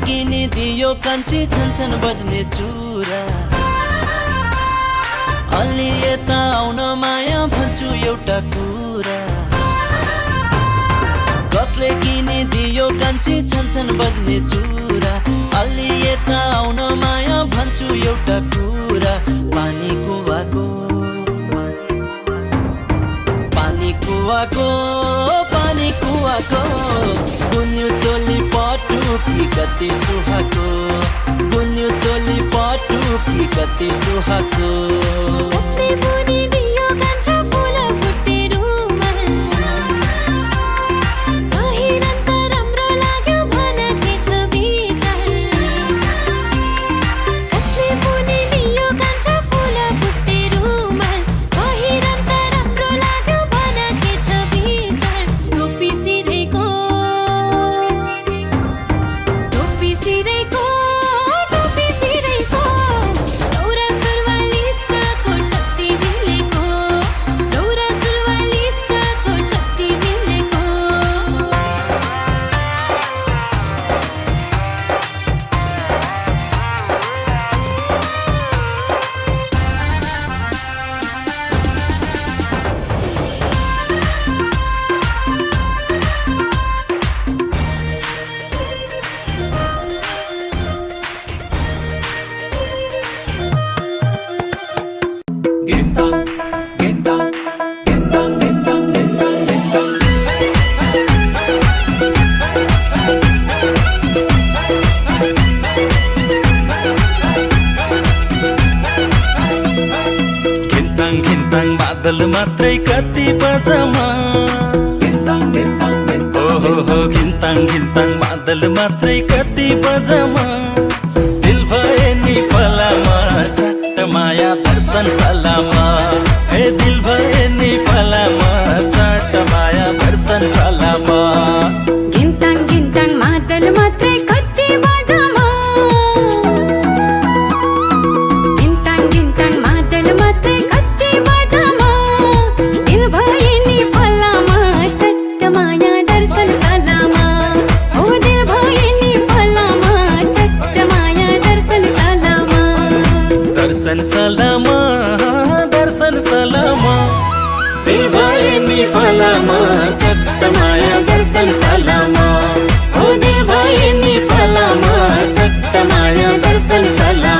किनिदियो कान्छी छन्छन बज्ने चुरा अलि यता आउन माया भन्छु एउटा कुरा कसले किनिदियो कान्छी छन्छन बज्ने चुरा अलि यता आउन माया भन्छु एउटा कुरा पानी कुवाको गुन्यु चोली पटुकी कति सुहाको गुन्यु चोली पटुकी कति सुहाको कसले बुनिदियो कान्छा फुल फुट्टे रुमा पहिरन त राम्रो लाग्यो भन के छ विचार कसले बुनिदियो कान्छा फुल फुट्टे रुमा पहिरन त राम्रो लाग्यो भन के छ विचार टोपी सिरेको दौरा सुरुवालिस्टको टक्ति मिलेको बादल मात्रै कति बजमा ओहो घिन्ताङ बादल मात्रै कति बजमा दिल भए नि फलामा चट्ट माया दर्शन सलामा हे दिल भए नि फलामा चट्ट माया दर्शन सलामा घिन्ताङ बादल मात्रै कति बजमा घिन्ताङ बादल मात्रै कति बजमा दिल भए नि फलामा चट्ट माया दर्शन सलामा हो दिल भए नि फलामा चट्ट माया दर्शन सलामा दर्शन सलामा दिल भए नि फलामा चट्ट माया दर्शन सलामा हो दिल भए नि फलामा चट्ट माया दर्शन सलामा